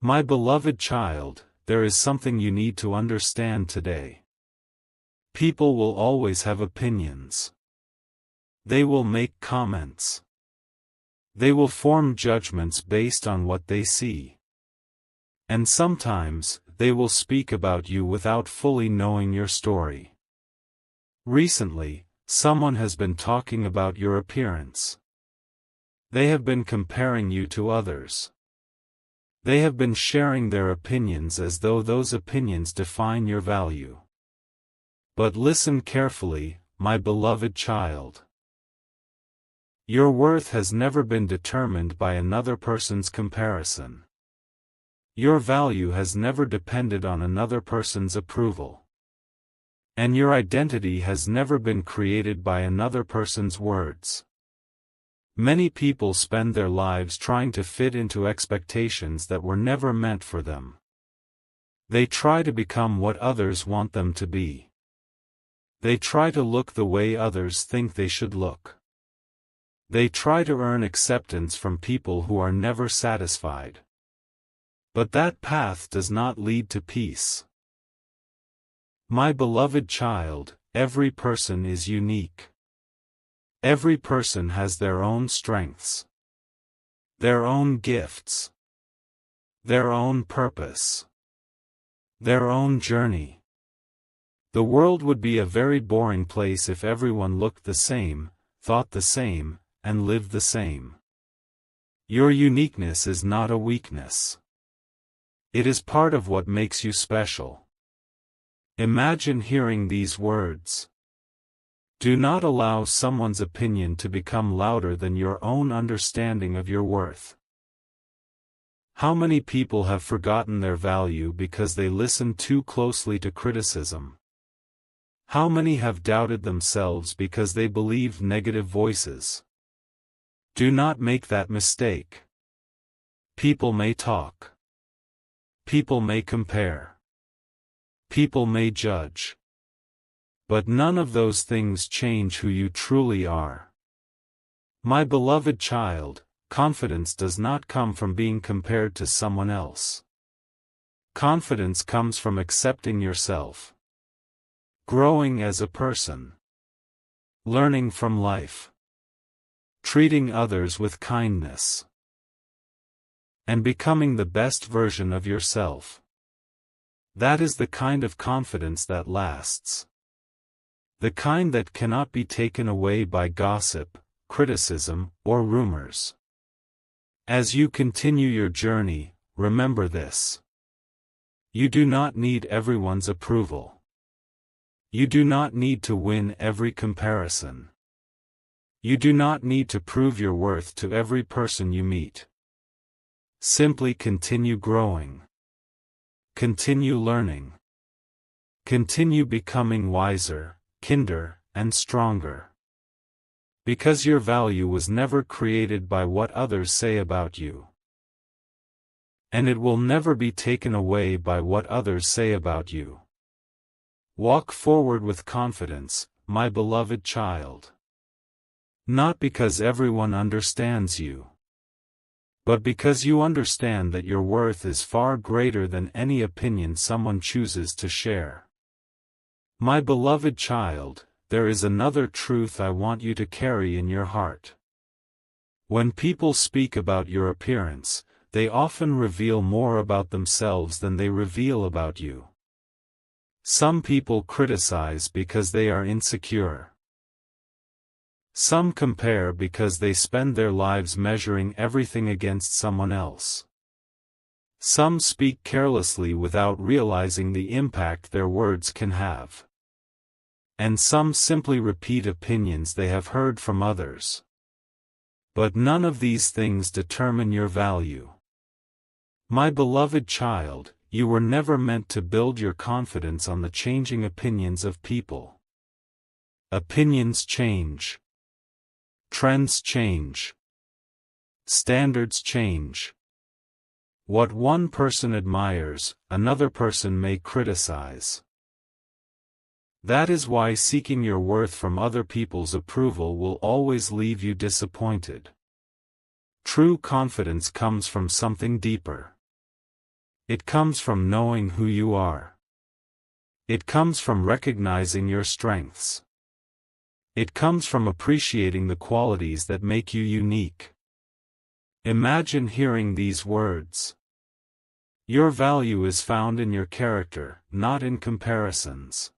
My beloved child, there is something you need to understand today. People will always have opinions. They will make comments. They will form judgments based on what they see. And sometimes, they will speak about you without fully knowing your story. Recently, someone has been talking about your appearance. They have been comparing you to others. They have been sharing their opinions as though those opinions define your value. But listen carefully, my beloved child. Your worth has never been determined by another person's comparison. Your value has never depended on another person's approval. And your identity has never been created by another person's words. Many people spend their lives trying to fit into expectations that were never meant for them. They try to become what others want them to be. They try to look the way others think they should look. They try to earn acceptance from people who are never satisfied. But that path does not lead to peace. My beloved child, every person is unique. Every person has their own strengths, their own gifts, their own purpose, their own journey. The world would be a very boring place if everyone looked the same, thought the same, and lived the same. Your uniqueness is not a weakness. It is part of what makes you special. Imagine hearing these words. Do not allow someone's opinion to become louder than your own understanding of your worth. How many people have forgotten their value because they listened too closely to criticism? How many have doubted themselves because they believed negative voices? Do not make that mistake. People may talk. People may compare. People may judge. But none of those things change who you truly are. My beloved child, confidence does not come from being compared to someone else. Confidence comes from accepting yourself. Growing as a person. Learning from life. Treating others with kindness. And becoming the best version of yourself. That is the kind of confidence that lasts. The kind that cannot be taken away by gossip, criticism, or rumors. As you continue your journey, remember this. You do not need everyone's approval. You do not need to win every comparison. You do not need to prove your worth to every person you meet. Simply continue growing. Continue learning. Continue becoming wiser, kinder, and stronger. Because your value was never created by what others say about you. And it will never be taken away by what others say about you. Walk forward with confidence, my beloved child. Not because everyone understands you, but because you understand that your worth is far greater than any opinion someone chooses to share. My beloved child, there is another truth I want you to carry in your heart. When people speak about your appearance, they often reveal more about themselves than they reveal about you. Some people criticize because they are insecure. Some compare because they spend their lives measuring everything against someone else. Some speak carelessly without realizing the impact their words can have. And some simply repeat opinions they have heard from others. But none of these things determine your value. My beloved child, you were never meant to build your confidence on the changing opinions of people. Opinions change. Trends change. Standards change. What one person admires, another person may criticize. That is why seeking your worth from other people's approval will always leave you disappointed. True confidence comes from something deeper. It comes from knowing who you are. It comes from recognizing your strengths. It comes from appreciating the qualities that make you unique. Imagine hearing these words. Your value is found in your character, not in comparisons.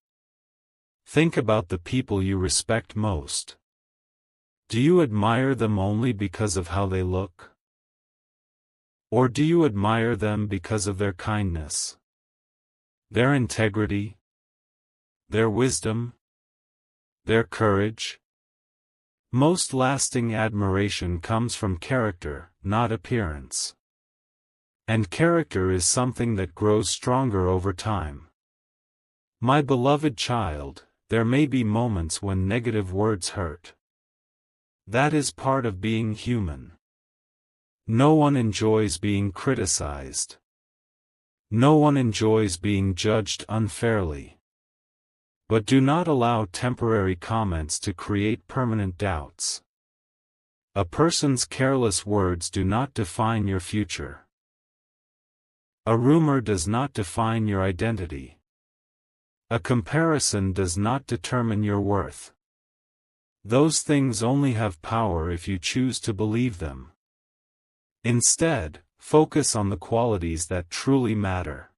Think about the people you respect most. Do you admire them only because of how they look? Or do you admire them because of their kindness, their integrity, their wisdom, their courage? Most lasting admiration comes from character, not appearance. And character is something that grows stronger over time. My beloved child, there may be moments when negative words hurt. That is part of being human. No one enjoys being criticized. No one enjoys being judged unfairly. But do not allow temporary comments to create permanent doubts. A person's careless words do not define your future. A rumor does not define your identity. A comparison does not determine your worth. Those things only have power if you choose to believe them. Instead, focus on the qualities that truly matter.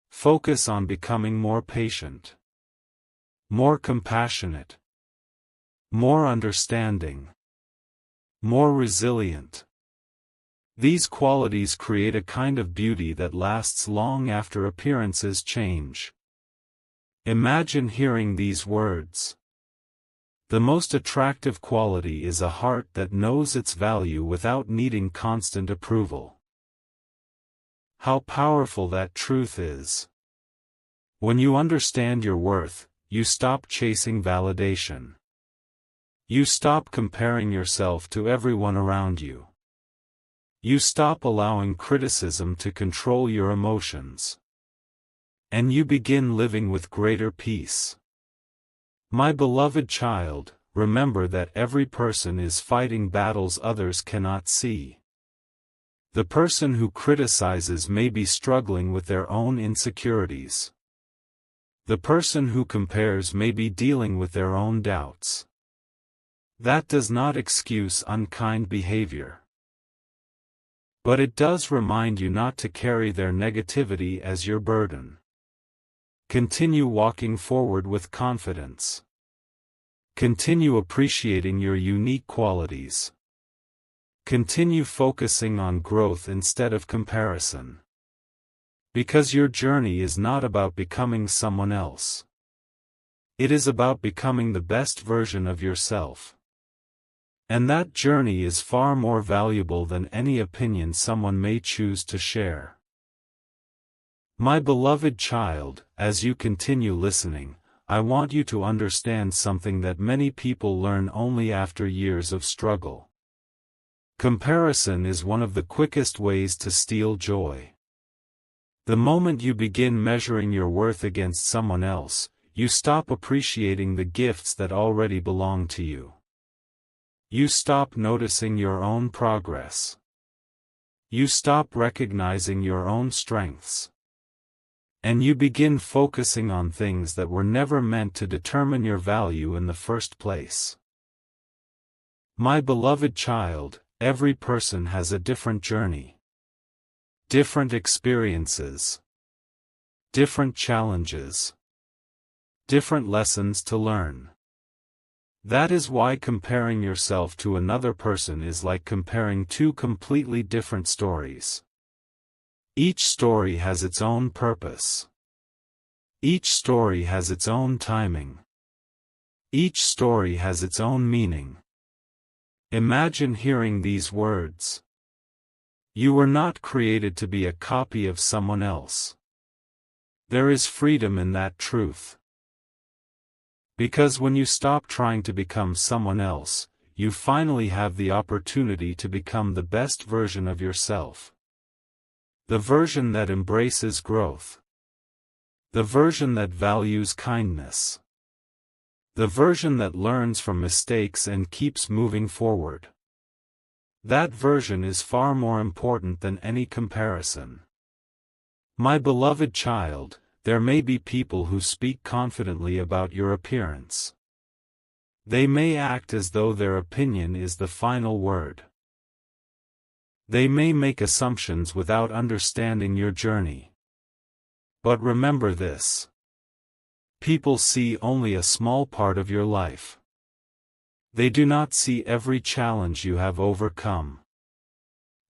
Focus on becoming more patient, more compassionate, more understanding, more resilient. These qualities create a kind of beauty that lasts long after appearances change. Imagine hearing these words. The most attractive quality is a heart that knows its value without needing constant approval. How powerful that truth is. When you understand your worth, you stop chasing validation. You stop comparing yourself to everyone around you. You stop allowing criticism to control your emotions. And you begin living with greater peace. My beloved child, remember that every person is fighting battles others cannot see. The person who criticizes may be struggling with their own insecurities. The person who compares may be dealing with their own doubts. That does not excuse unkind behavior. But it does remind you not to carry their negativity as your burden. Continue walking forward with confidence. Continue appreciating your unique qualities. Continue focusing on growth instead of comparison. Because your journey is not about becoming someone else. It is about becoming the best version of yourself. And that journey is far more valuable than any opinion someone may choose to share. My beloved child, as you continue listening, I want you to understand something that many people learn only after years of struggle. Comparison is one of the quickest ways to steal joy. The moment you begin measuring your worth against someone else, you stop appreciating the gifts that already belong to you. You stop noticing your own progress. You stop recognizing your own strengths. And you begin focusing on things that were never meant to determine your value in the first place. My beloved child, every person has a different journey. Different experiences. Different challenges. Different lessons to learn. That is why comparing yourself to another person is like comparing two completely different stories. Each story has its own purpose. Each story has its own timing. Each story has its own meaning. Imagine hearing these words. You were not created to be a copy of someone else. There is freedom in that truth. Because when you stop trying to become someone else, you finally have the opportunity to become the best version of yourself. The version that embraces growth. The version that values kindness. The version that learns from mistakes and keeps moving forward. That version is far more important than any comparison. My beloved child, there may be people who speak confidently about your appearance. They may act as though their opinion is the final word. They may make assumptions without understanding your journey. But remember this. People see only a small part of your life. They do not see every challenge you have overcome.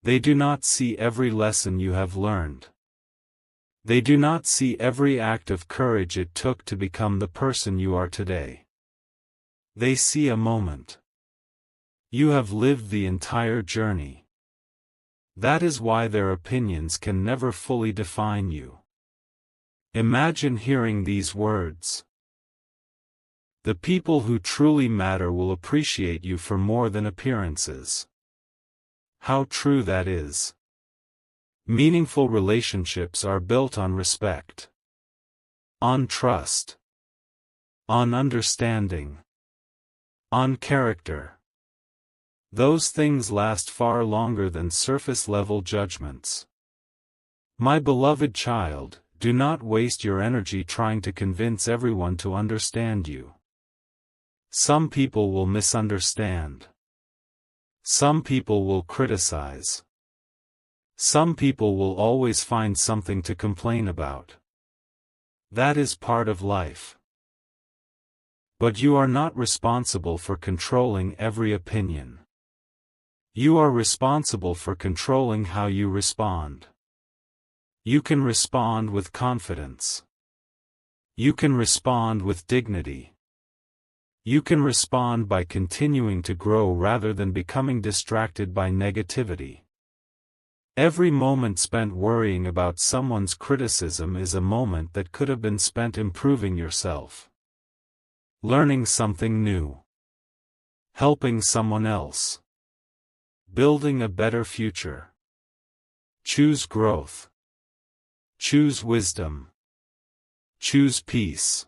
They do not see every lesson you have learned. They do not see every act of courage it took to become the person you are today. They see a moment. You have lived the entire journey. That is why their opinions can never fully define you. Imagine hearing these words. The people who truly matter will appreciate you for more than appearances. How true that is. Meaningful relationships are built on respect, on trust, on understanding, on character. Those things last far longer than surface-level judgments. My beloved child, do not waste your energy trying to convince everyone to understand you. Some people will misunderstand. Some people will criticize. Some people will always find something to complain about. That is part of life. But you are not responsible for controlling every opinion. You are responsible for controlling how you respond. You can respond with confidence. You can respond with dignity. You can respond by continuing to grow rather than becoming distracted by negativity. Every moment spent worrying about someone's criticism is a moment that could have been spent improving yourself. Learning something new. Helping someone else. Building a better future. Choose growth. Choose wisdom. Choose peace.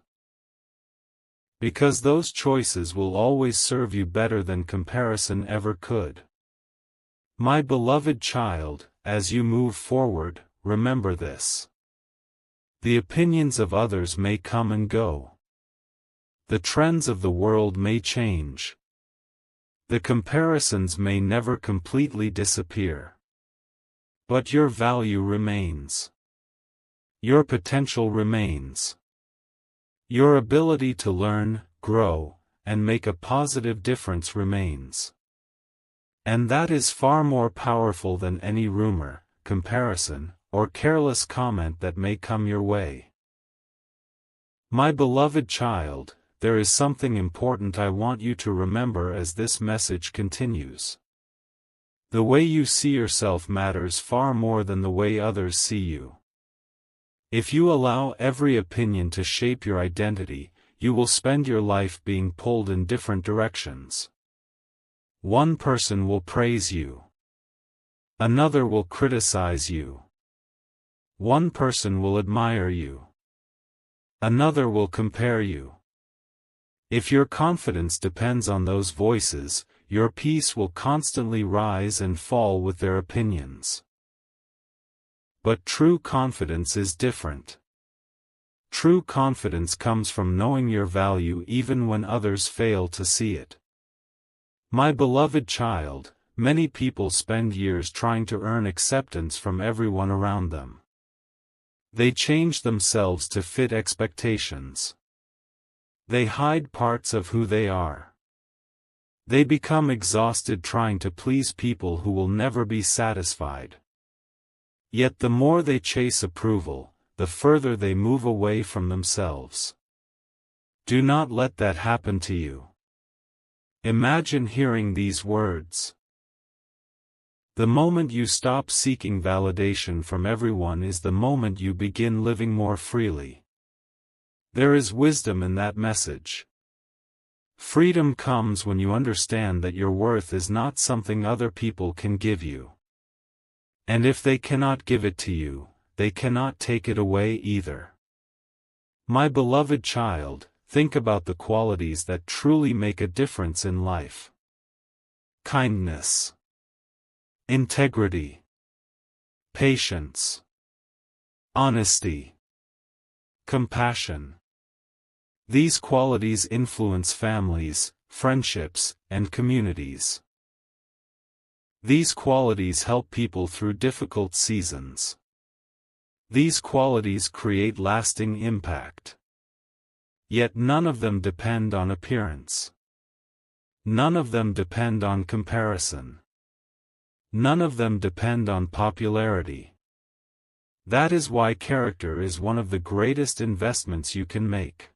Because those choices will always serve you better than comparison ever could. My beloved child, as you move forward, remember this. The opinions of others may come and go. The trends of the world may change. The comparisons may never completely disappear. But your value remains. Your potential remains. Your ability to learn, grow, and make a positive difference remains. And that is far more powerful than any rumor, comparison, or careless comment that may come your way. My beloved child, there is something important I want you to remember as this message continues. The way you see yourself matters far more than the way others see you. If you allow every opinion to shape your identity, you will spend your life being pulled in different directions. One person will praise you. Another will criticize you. One person will admire you. Another will compare you. If your confidence depends on those voices, your peace will constantly rise and fall with their opinions. But true confidence is different. True confidence comes from knowing your value even when others fail to see it. My beloved child, many people spend years trying to earn acceptance from everyone around them. They change themselves to fit expectations. They hide parts of who they are. They become exhausted trying to please people who will never be satisfied. Yet the more they chase approval, the further they move away from themselves. Do not let that happen to you. Imagine hearing these words. The moment you stop seeking validation from everyone is the moment you begin living more freely. There is wisdom in that message. Freedom comes when you understand that your worth is not something other people can give you. And if they cannot give it to you, they cannot take it away either. My beloved child, think about the qualities that truly make a difference in life. Kindness. Integrity. Patience. honesty, compassion. These qualities influence families, friendships, and communities. These qualities help people through difficult seasons. These qualities create lasting impact. Yet none of them depend on appearance. None of them depend on comparison. None of them depend on popularity. That is why character is one of the greatest investments you can make.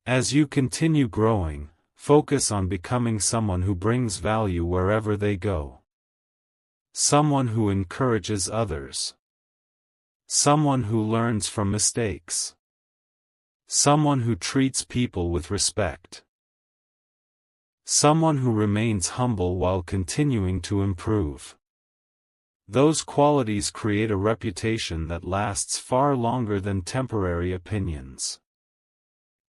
As you continue growing, focus on becoming someone who brings value wherever they go. Someone who encourages others. Someone who learns from mistakes. Someone who treats people with respect. Someone who remains humble while continuing to improve. Those qualities create a reputation that lasts far longer than temporary opinions.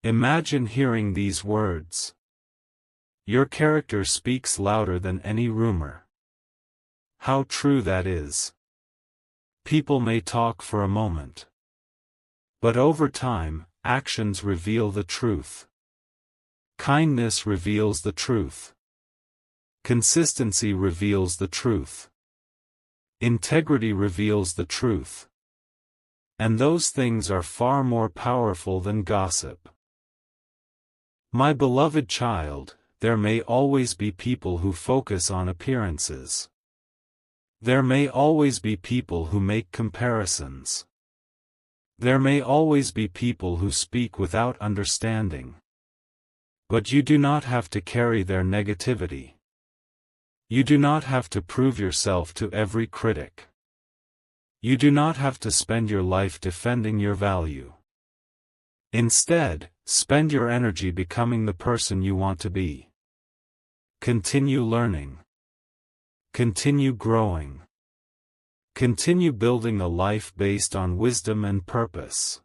Imagine hearing these words. Your character speaks louder than any rumor. How true that is. People may talk for a moment. But over time, actions reveal the truth. Kindness reveals the truth. Consistency reveals the truth. Integrity reveals the truth. And those things are far more powerful than gossip. My beloved child, there may always be people who focus on appearances. There may always be people who make comparisons. There may always be people who speak without understanding. But you do not have to carry their negativity. You do not have to prove yourself to every critic. You do not have to spend your life defending your value. Instead, spend your energy becoming the person you want to be. Continue learning. Continue growing. Continue building a life based on wisdom and purpose.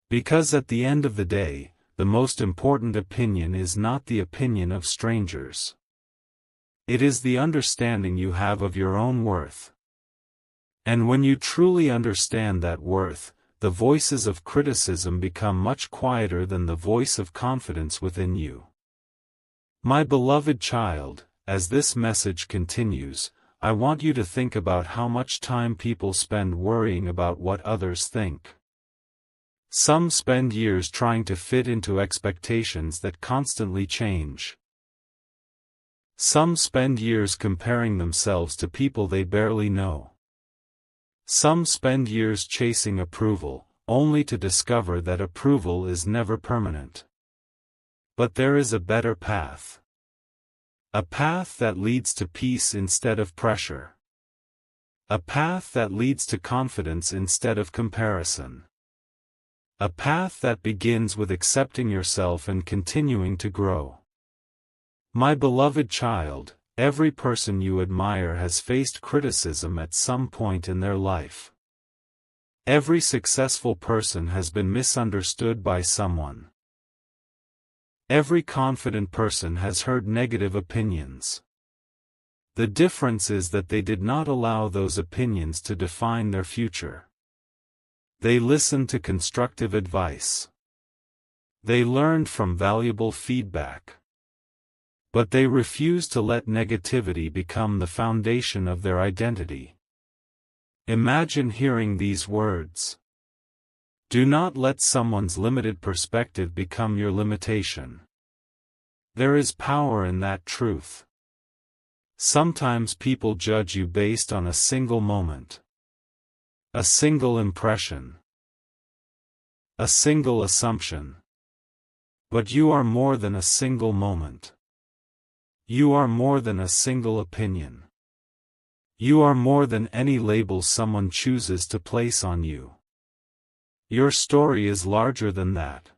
Because at the end of the day, the most important opinion is not the opinion of strangers. It is the understanding you have of your own worth. And when you truly understand that worth, the voices of criticism become much quieter than the voice of confidence within you. My beloved child, as this message continues, I want you to think about how much time people spend worrying about what others think. Some spend years trying to fit into expectations that constantly change. Some spend years comparing themselves to people they barely know. Some spend years chasing approval, only to discover that approval is never permanent. But there is a better path. A path that leads to peace instead of pressure. A path that leads to confidence instead of comparison. A path that begins with accepting yourself and continuing to grow. My beloved child, every person you admire has faced criticism at some point in their life. Every successful person has been misunderstood by someone. Every confident person has heard negative opinions. The difference is that they did not allow those opinions to define their future. They listened to constructive advice. They learned from valuable feedback. But they refused to let negativity become the foundation of their identity. Imagine hearing these words. Do not let someone's limited perspective become your limitation. There is power in that truth. Sometimes people judge you based on a single moment. A single impression. A single assumption. But you are more than a single moment. You are more than a single opinion. You are more than any label someone chooses to place on you. Your story is larger than that.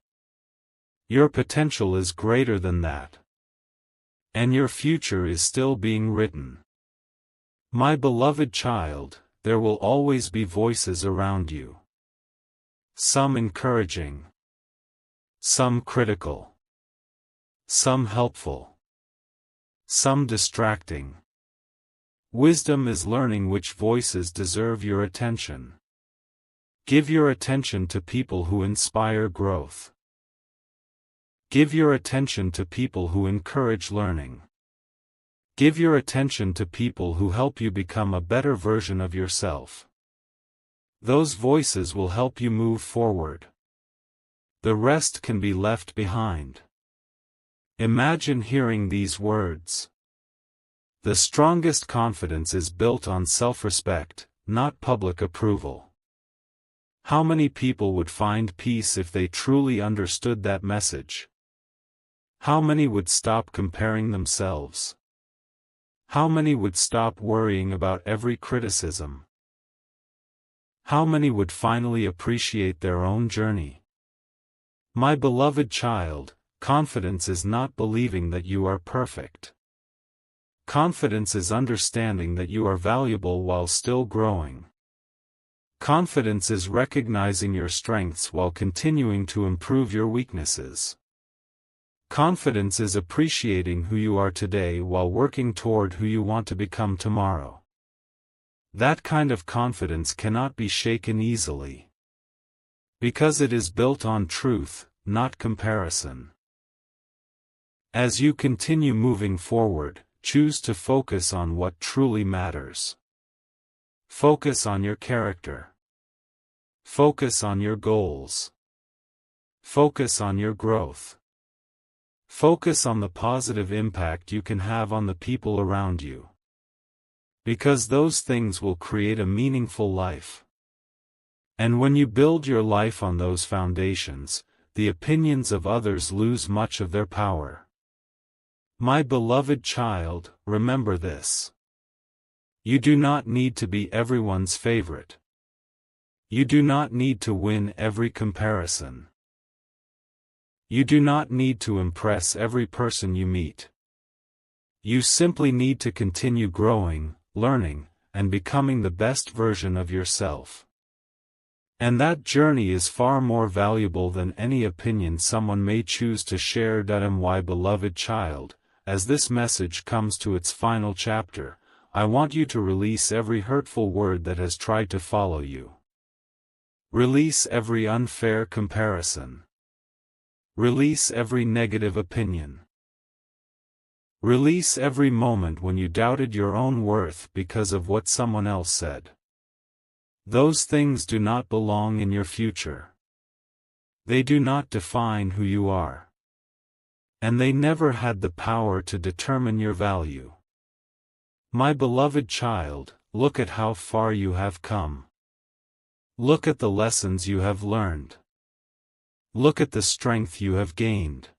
Your potential is greater than that. And your future is still being written. My beloved child, there will always be voices around you. Some encouraging. Some critical. Some helpful. Some distracting. Wisdom is learning which voices deserve your attention. Give your attention to people who inspire growth. Give your attention to people who encourage learning. Give your attention to people who help you become a better version of yourself. Those voices will help you move forward. The rest can be left behind. Imagine hearing these words. The strongest confidence is built on self-respect, not public approval. How many people would find peace if they truly understood that message? How many would stop comparing themselves? How many would stop worrying about every criticism? How many would finally appreciate their own journey? My beloved child, confidence is not believing that you are perfect. Confidence is understanding that you are valuable while still growing. Confidence is recognizing your strengths while continuing to improve your weaknesses. Confidence is appreciating who you are today while working toward who you want to become tomorrow. That kind of confidence cannot be shaken easily. Because it is built on truth, not comparison. As you continue moving forward, choose to focus on what truly matters. Focus on your character. Focus on your goals. Focus on your growth. Focus on the positive impact you can have on the people around you. Because those things will create a meaningful life. And when you build your life on those foundations, the opinions of others lose much of their power. My beloved child, remember this. You do not need to be everyone's favorite. You do not need to win every comparison. You do not need to impress every person you meet. You simply need to continue growing, learning, and becoming the best version of yourself. And that journey is far more valuable than any opinion someone may choose to share. My beloved child, as this message comes to its final chapter, I want you to release every hurtful word that has tried to follow you. Release every unfair comparison. Release every negative opinion. Release every moment when you doubted your own worth because of what someone else said. Those things do not belong in your future. They do not define who you are. And they never had the power to determine your value. My beloved child, look at how far you have come. Look at the lessons you have learned. Look at the strength you have gained.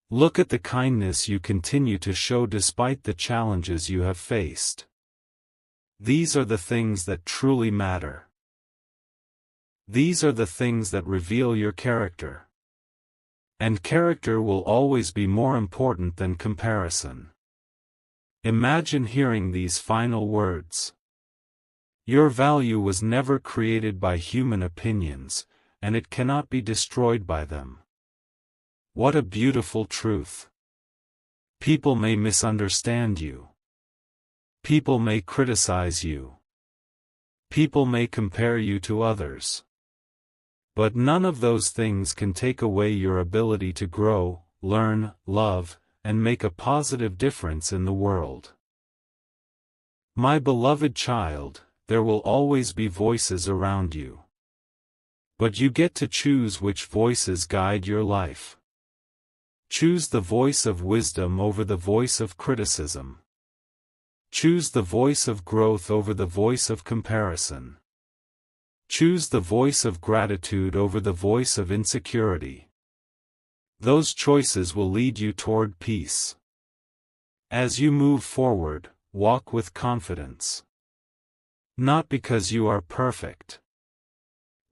Look at the kindness you continue to show despite the challenges you have faced. These are the things that truly matter. These are the things that reveal your character. And character will always be more important than comparison. Imagine hearing these final words. Your value was never created by human opinions, and it cannot be destroyed by them. What a beautiful truth. People may misunderstand you. People may criticize you. People may compare you to others. But none of those things can take away your ability to grow, learn, love, and make a positive difference in the world. My beloved child, there will always be voices around you. But you get to choose which voices guide your life. Choose the voice of wisdom over the voice of criticism. Choose the voice of growth over the voice of comparison. Choose the voice of gratitude over the voice of insecurity. Those choices will lead you toward peace. As you move forward, walk with confidence. Not because you are perfect,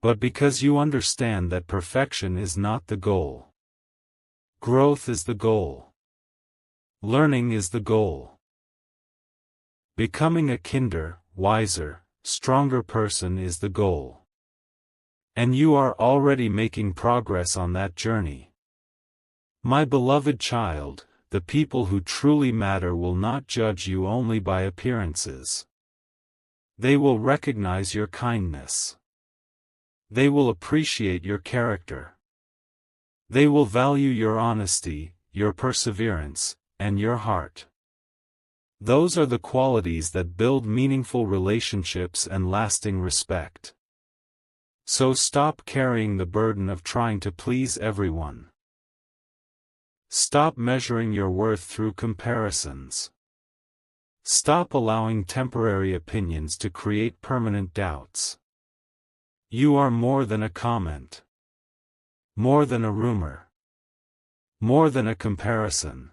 but because you understand that perfection is not the goal. Growth is the goal. Learning is the goal. Becoming a kinder, wiser, stronger person is the goal. And you are already making progress on that journey. My beloved child, the people who truly matter will not judge you only by appearances. They will recognize your kindness. They will appreciate your character. They will value your honesty, your perseverance, and your heart. Those are the qualities that build meaningful relationships and lasting respect. So stop carrying the burden of trying to please everyone. Stop measuring your worth through comparisons. Stop allowing temporary opinions to create permanent doubts. You are more than a comment. More than a rumor. More than a comparison.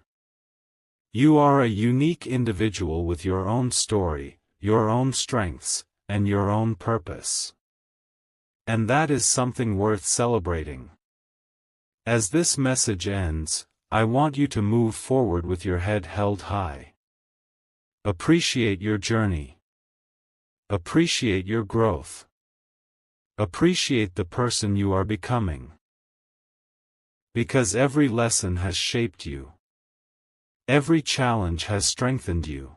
You are a unique individual with your own story, your own strengths, and your own purpose. And that is something worth celebrating. As this message ends, I want you to move forward with your head held high. Appreciate your journey. Appreciate your growth. Appreciate the person you are becoming. Because every lesson has shaped you. Every challenge has strengthened you.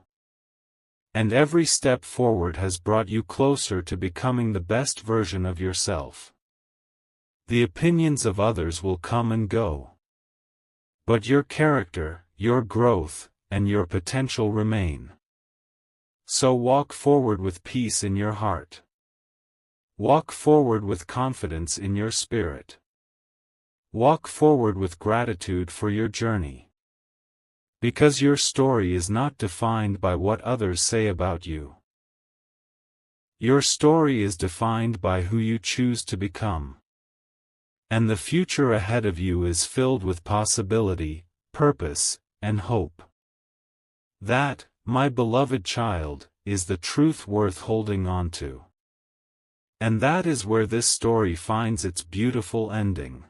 And every step forward has brought you closer to becoming the best version of yourself. The opinions of others will come and go. But your character, your growth, and your potential remain. So walk forward with peace in your heart. Walk forward with confidence in your spirit. Walk forward with gratitude for your journey. Because your story is not defined by what others say about you. Your story is defined by who you choose to become. And the future ahead of you is filled with possibility, purpose, and hope. That, my beloved child, is the truth worth holding on to. And that is where this story finds its beautiful ending.